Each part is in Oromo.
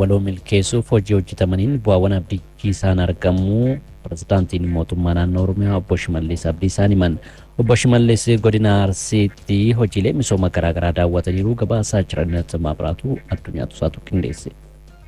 waloo milkeessuuf hojii hojjetamaniin bu'aawwan abdachiisaan argamu pirezidaantiin mootummaa naannoo Oromiyaa obbo Shimallis Abdiisaa himan. Obbo Shimallis godina Arsiitti hojiilee misooma garaagaraa daawwataniiru gabaasaa jiran Maabiraatu Addunyaatu isaatu qindeesse.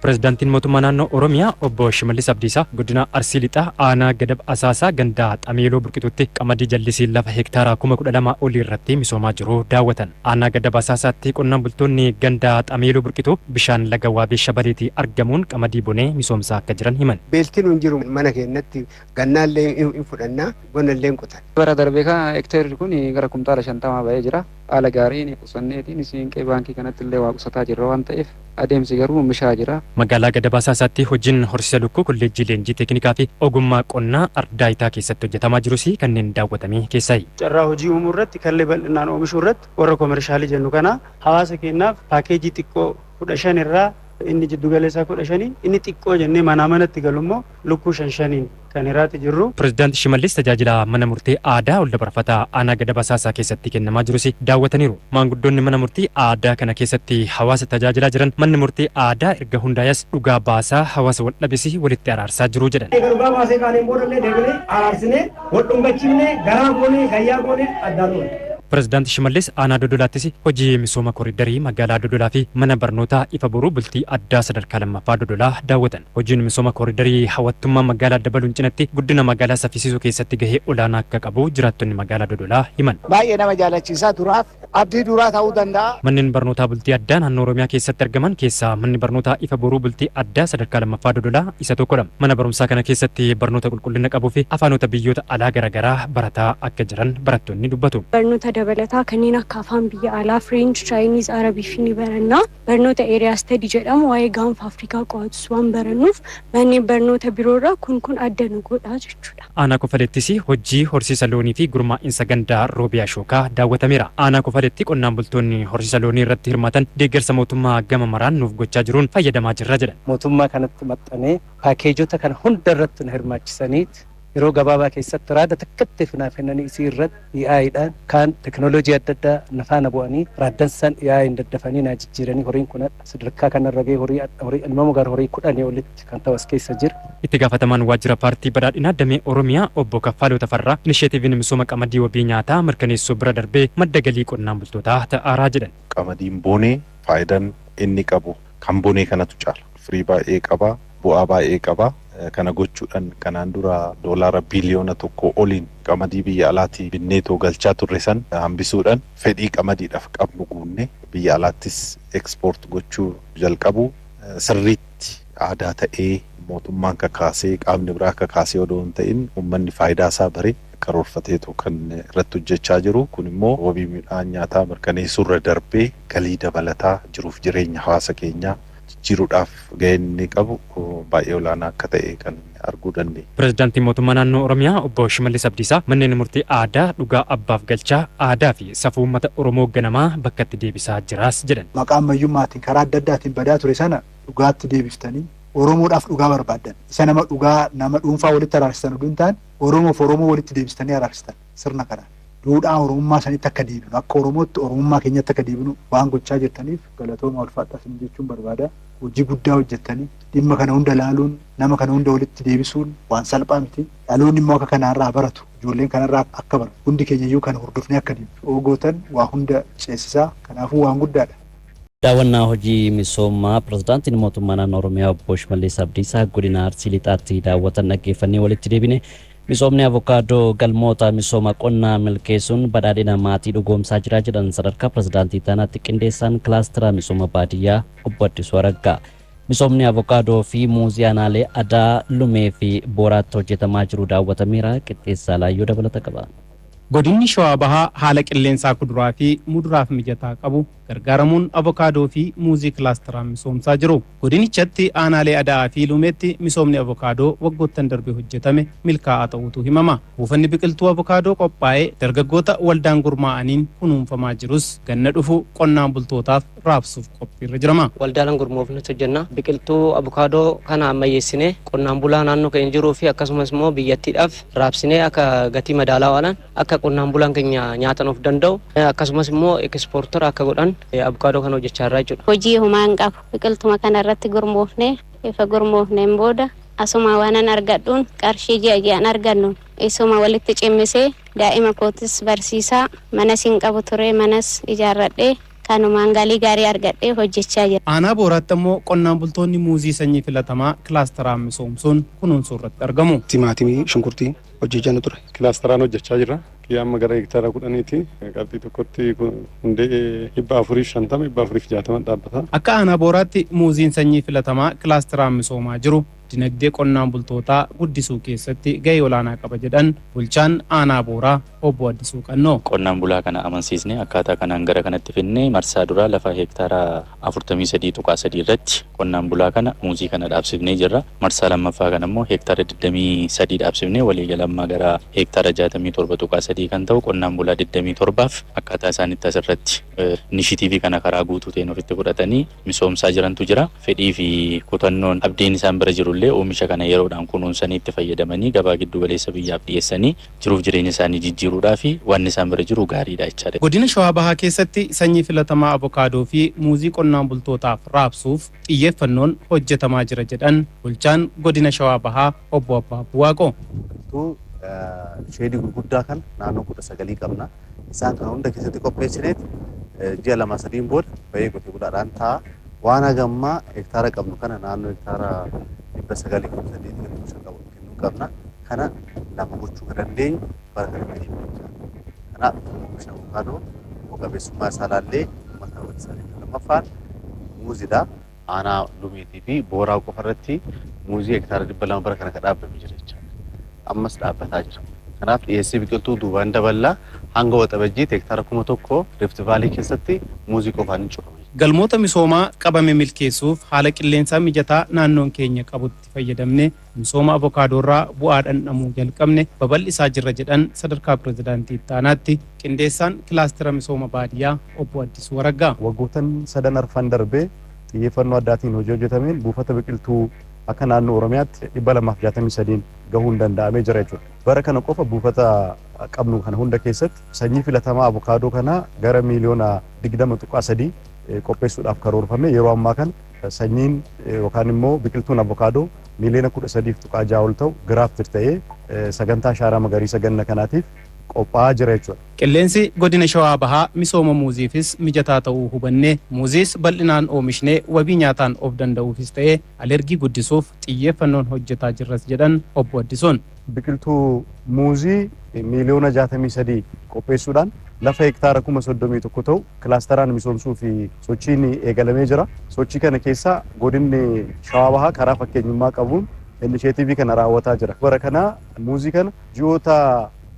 Prezidaantiin mootummaa naannoo Oromiyaa obbo Shimallis Abdiisaa godina Arsii lixaa aanaa Gadab Asaasaa gandaa Xameeloo Burqituutti qamadii jallisii lafa hektaara 12,000 olii irratti misoomaa jiru daawwatan. Aanaa Gadab Asaasaatti qonnaan bultoonni gandaa Xameeloo Burqituu bishaan laga Waabee Shabaleetii argamuun qamadii bonee misoomsaa akka jiran himan. Beeltiin hunjiru mana keenyatti gannaallee hin fudhannaa bonallee qotan. Bara darbee kana hektaarri kun gara kumtaala 50 ba'ee jira. Haala gaariin qusanneetiin siinqee baankii kanatti illee waa qusataa jirra waan ta'eef adeemsi garuu mishaa jira. Magaalaa Gadab Asaasaatti hojiin horsiisa lukkuu kolleejjii leenjii teeknikaa fi ogummaa qonnaa Ardaayitaa keessatti hojjetamaa jirus kanneen daawwatamee keessaayi. Carraa hojii uumuu irratti kallee bal'inaan oomishuu irratti warra koomershaalii jennu kana hawaasa keenyaaf paakeejii xiqqoo 15 irraa inni jiddu galeessaa 15 inni xiqqoo jennee manatti galummoo lukkuu 5 kan irratti jirru. Pirezidaanti Shimallis tajaajila mana murtii aadaa ol dabarfataa aanaa Gadab Asaasaa keessatti kennamaa jirus daawwataniiru. Maanguddoonni mana murtii aadaa kana keessatti hawaasa tajaajilaa jiran manni murtii aadaa erga hundaayas dhugaa baasaa hawaasa wal dhabisii walitti araarsaa jiru jedhan. Dhugaa baasee kaaneen boodallee deebilee araarsinee wal dhungachiifnee garaa goonee gayyaa goonee addaan oole. Pirezidaanti Shimallis aanaa Dodolaattis hojii misooma koriidarii magaalaa Dodolaa fi mana barnootaa ifa boruu bultii addaa sadarkaa lammaffaa Dodolaa daawwatan. Hojiin misooma koriidarii hawwattummaa magaalaa dabaluun cinatti guddina magaalaa saffisiisuu keessatti gahee olaanaa akka qabu jiraattonni magaalaa Dodolaa himan. Baay'ee nama jaalachiisaa turaaf abdii duraa ta'uu danda'a. Manneen barnootaa bultii addaa naannoo Oromiyaa keessatti argaman keessaa manni barnootaa ifa boruu bultii addaa sadarkaa lammaffaa Dodolaa isa tokkodha. Mana barumsaa kana keessatti barnoota qulqullina qabuu fi afaanota biyyoota alaa garaagaraa barataa akka jiran barattoonni dubbatu. Dabalataa kanneen akka afaan biyya alaa French, Chinese, Arabii fi ni barannaa. Barnoota Area Study jedhamu waa'ee gaanfa Afrikaa qo'atus waan barannuuf manneen barnoota biroorraa kun adda nu godha jechuudha. Aanaa Kofalettis hojii horsiisa loonii fi gurmaa'insa gandaa Roobiyaa Shookaa daawwatameera. Aanaa Kofaletti qonnaan bultoonni horsiisa loonii irratti hirmaatan deeggarsa mootummaa gama maraan nuuf gochaa jiruun fayyadamaa jirra jedhan. Mootummaa kanatti maxxanee paakeejota kana hunda irratti nu hirmaachisaniit yeroo gabaabaa keessatti raada takkatti finaafennanii isii irratti AI'dhaan kaan teknooloojii adda addaa nafaana bu'anii raaddan san AI'n daddafanii naa jijjiiranii horiin kun sadarkaa kanarra gahee horii ilmamu gara horii 10 olitti kan ta'u as keessa jira. Itti gaafatamaan waajjira paartii badhaadhinaa damee Oromiyaa obbo Kaffaaloo Tafarraa inisheetiiviin misooma qamadii wabii nyaataa mirkaneessuu bira darbee madda galii qonnaan bultootaa ta'aaraa jedhan. Qamadiin boonee faayidaan inni qabu kan boonee kanatu caala. Firii baay'ee qaba, bu'aa baay'ee qaba. Kana gochuudhaan kanaan dura doolaara biliyoona 1 oliin qamadii biyya alaatii binneetoo galchaa turre san hambisuudhaan fedhii qamadiidhaaf qabnu guunne biyya alaattis ekspoort gochuu jalqabu sirriitti aadaa ta'ee mootummaan kakaasee qaamni biraa kakaasee odoo hin ta'in uummanni faayidaa isaa baree karoorfateetu kan irratti hojjechaa jiru. Kun immoo wabii midhaan nyaataa mirkaneessuurra darbee galii dabalataa jiruuf jireenya hawaasa keenyaa jijjiiruudhaaf gaheen inni qabu baay'ee olaanaa akka ta'e kan arguu dandeenya. Pirezidaantiin mootummaa naannoo Oromiyaa obbo Shimallis Abdiisaa manneen murtii aadaa dhugaa abbaaf galchaa aadaa fi safuu uummata Oromoo ganamaa bakkatti deebisaa jiraas jedhan. Maqaa ammayyummaatiin karaa adda addaatiin badaa ture sana dhugaatti deebiftanii Oromoodhaaf dhugaa barbaadan. Isa nama dhugaa nama dhuunfaa walitti araarsitan oduu hin taane Oromoof Oromoo walitti deebistanii araarsitan sirna kanaan. Duudhaa Oromummaa sanitti akka deebinu akka Oromootti Oromummaa keenyatti akka deebinu waan gochaa jirtaniif galatooma ulfaadhaa isin jechuun barbaada. Hojii guddaa hojjettanii dhimma kana hunda laaluun nama kana hunda walitti deebisuun waan salphaa miti. Dhaloonni immoo akka kanarraa baratu ijoolleen kanarraa akka baratu hundi keenya iyyuu kana hordofnee akka deemnu ogootan waa hunda ceesisaa kanaafuu waan guddaadha. Daawwannaa hojii misoomaa pirezidaantiin mootummaa naannoo Oromiyaa obbo Shimallis Abdiisaa godina Arsii lixaatti daawwatan dhaggeeffannee walitti deebine. Misoomni avokaadoo galmoota misooma qonnaa milkeessuun badhaadhina maatii dhugoomsaa jira jedhan sadarkaa pirezidaantii taanaatti qindeessaan kilaastera misooma baadiyyaa obbo Addisuu Araggaa. Misoomni avokaadoo fi muuzii aanaalee Adaa, Lumee fi Booraatti hojjetamaa jiru daawwatameera. Qixxeessaa Laayyoo dabalata qaba. Godinni Shawaa Bahaa haala qilleensaa kuduraa fi muduraaf mijataa qabu gargaaramuun avokaadoo fi muuzii kilaasteraan misoomsaa jiru. Godinichatti aanaalee Adaa fi Lumeetti misoomni avokaadoo waggoottan darbe hojjetame milkaa'aa ta'uutu himama. Buufanni biqiltuu avokaadoo qophaa'ee dargaggoota waldaan gurmaa'aniin kunuunfamaa jirus ganna dhufu qonnaan bultootaaf raabsuuf qophiirra jirama. Waldaalaan gurmoofne hojjenna biqiltuu abukaadoo kana ammayyeessinee qonnaan bulaa naannoo keenya jiruu fi akkasumas immoo biyyattiidhaaf raabsinee akka gatii madaalawaadhaan akka qonnaan bulaan keenya nyaatan of danda'u akkasumas immoo ekspoortara akka godhan abukaadoo kana hojjechaa irraa jechuudha. Hojii humaan qabu biqiltuma kana irratti gurmoofne ifa gurmoofneen booda asuma waanan argadhuun qarshii ji'aan argannu isuma walitti cimmisee daa'ima kootis barsiisaa manas hin qabu ture manas ijaarradhee kanumaan galii gaarii argadhee hojjechaa jira. Aanaa Booraatti immoo qonnaan bultoonni muuzii sanyii filatamaa kilaasteraan misoomsuun kunuunsuu irratti argamu. Timaatimii shunkurtii hojjechaa ture. Kilaasteraan hojjechaa jira. Kiyyaama gara hektaara 10 qarxii tokkotti hundee 450 460 dhaabbata. Akka aanaa Booraatti muuziin sanyii filatamaa kilaasteraan misoomaa jiru dinagdee qonnaan bultootaa guddisuu keessatti gahee olaanaa qaba jedhan bulchaan aanaa Booraa obbo Addisuu Qannoo. Qonnaan bulaa kana amansiisnee akkaataa kanaan gara kanatti finnee marsaa duraa lafa hektaara 43.3 irratti qonnaan bulaa kana muuzii kana dhaabsifnee jirra. Marsaa lammaffaa kana immoo hektaara 23 dhaabsifnee waliigalammaa gara hektaara 67.3 kan ta'u qonnaan bulaa 27f akkaataa isaanitti asirratti inishitiivii kana karaa guutuu ta'een ofitti fudhatanii misoomsaa jirantu jira. Fedhii fi kutannoon abdiin isaan bira jiru illee oomisha kana yeroodhaan kunuunsanii itti fayyadamanii gabaa giddu galeessa biyyaaf dhiyeessanii jiruuf jireenya isaanii jijjiiruudhaa fi waan isaan bira jiru gaariidha jechaadha. Godina Shawaa Bahaa keessatti sanyii filatamaa abukaadoo fi muuzii qonnaan bultootaaf raabsuuf xiyyeeffannoon hojjetamaa jira jedhan bulchaan godina Shawaa Bahaa obbo Abbaa Buwaaqoo. Sheedii gurguddaa kan naannoo 19 qabna. Isaan kana hunda keessatti qopheessineet ji'a 2-3 booda bahee qotee bulaadhaan ta'a. Waan hagammaa hektaara qabnu kana naannoo hektaara 900 kennuu qabna. Kana lama gochuu dandeenyu bara kana keessa. Kanaaf oomisha abukaadoo qabeessummaa isaa ilaallee mataa wal isaanii lammaffaan muuziidha. Aanaa Lumeetii fi Booraa qofa irratti muuzii hektaara 200 bara kana dhaabamee jira jechuudha. Ammas dhaabbataa jira. Kanaaf dhiyeessii biqiltuu duubaan daballaa hanga waxabajjiitti hektaara 1000 Rift Vaalii keessatti muuzii qofaan hin cufame. Galmoota misoomaa qabame milkeessuuf haala qilleensaa mijataa naannoon keenya qabutti fayyadamne misooma avokaadoorraa bu'aa dhandhamuu jalqabne babal'isaa jirra jedhan sadarkaa pirezidaantii itti aanaatti qindeessaan kilaastera misooma baadiyyaa obbo Addisuu Waraggaa. Waggoottan 3 arfan darbee xiyyeeffannoo addaatiin hojii hojjetameen buufata biqiltuu akka naannoo Oromiyaatti 263 gahuun danda'amee jira jechuudha. Bara kana qofa buufata qabnu kana hunda keessatti sanyii filatamaa abukaadoo kana gara miiliyoona 20.3 qopheessuudhaaf karoorfame yeroo ammaa kan sanyiin yookaan immoo biqiltuun abukaadoo miiliyoona 13.6 ol ta'u giraaftir ta'ee sagantaa shaaraa magariisa ganna kanaatiif qophaa'aa jira jechuudha. Qilleensi godina Shawaa Bahaa misooma muuziifis mijataa ta'uu hubannee muuziis bal'inaan oomishnee wabii nyaataan of danda'uufis ta'ee alergii guddisuuf xiyyeeffannoon hojjetaa jirras jedhan obbo Addisuun. Biqiltuu muuzii miiliyoona 63 qopheessuudhaan lafa hektaara 31,000 ta'u kilaasteraan misoomsuu fi sochiin eegalamee jira. Sochii kana keessa godinni Shawaa Bahaa karaa fakkeenyummaa qabuun inishetiivii kana raawwataa jira. Bara kana muuzii kana ji'oota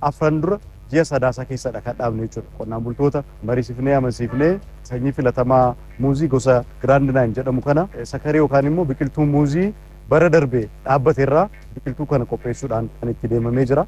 afran dura ji'a sadaasaa keessadha kan dhaabne jechuudha. Qonnaan bultoota mariisifnee amansiifnee sanyii filatamaa muuzii gosa Grand 9 jedhamu kana sakarii yookaan immoo biqiltuu muuzii bara darbee dhaabbate irraa biqiltuu kana qopheessuudhaan kan itti deemamee jira.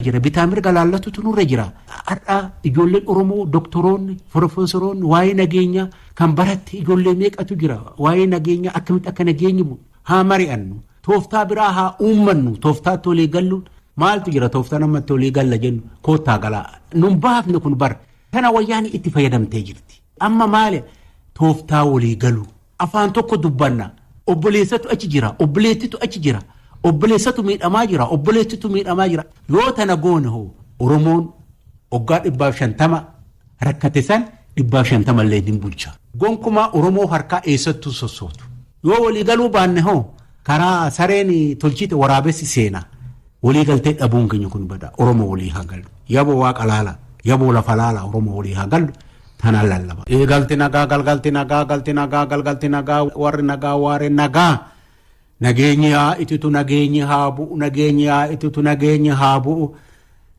Jira bitaa mirga laallatutu nurra jira. Har'a ijoolleen Oromoo doktoroonni, profesoroonni waa'ee nageenya kan baratti ijoollee meeqatu jira. Waa'ee nageenya akkamitti akka nageenyi haa mari'annu. Tooftaa biraa haa uummannu. Tooftaatti olii galluun maaltu jira tooftaa namatti olii galla jennu koottaa galaa. Nun baafne kun bara. Kana wayyaanii itti fayyadamtee jirti. Amma maali tooftaa olii galu. Afaan tokko dubbanna. Obboleessatu achi jira. Obboleettitu achi jira. Obboleessatu miidhamaa jira. Obboleettitu miidhamaa jira. Yoo tana goone hoo Oromoon waggaa 150 rakkate san 150 illee hin bulcha. Gonkumaa Oromoo harkaa eessattuu sossootu. Yoo walii galuu baanne hoo karaa sareen tolchite waraabessi seenaa. Walii galtee dhabuun keenya kun bada Oromoo walii haa galu. Yaboo waaqa laala. Yaboo lafa laala Oromoo walii haa galu. Tanaan lallaba. Galti nagaa galgalti nagaa galti nagaa galgalti nagaa warri nagaa waaree nagaa. Nageenyi haa itutu nageenyi haa bu'u nageenyi haa itutu nageenyi haa bu'u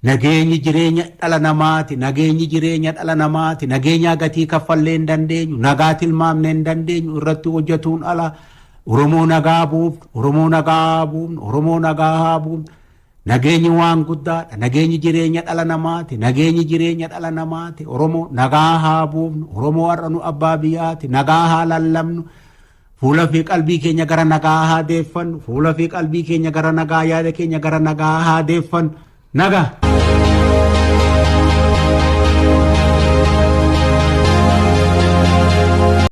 nageenyi jireenya dhala namaati nageenyi jireenya dhala namaati nageenyaa gatii kaffallee hin dandeenyu nagaa tilmaamne hin dandeenyu irratti hojjetuun ala Oromoo nagaa buufnu, Oromoo nagaa buufnu, Oromoo nagaa haa buufnu. Nageenyi waan guddaadha. Nageenyi jireenya dhala namaati. Nageenyi jireenya dhala namaati. Oromoo nagaa haa buufnu. Oromoo har'a nu abbaa biyyaati. Nagaa haa lallabnu. Fuula fi qalbii keenya gara nagaa haa deeffannu. Fuula fi qalbii keenya gara nagaa, yaada keenya gara nagaa haa deeffannu. Nagaa.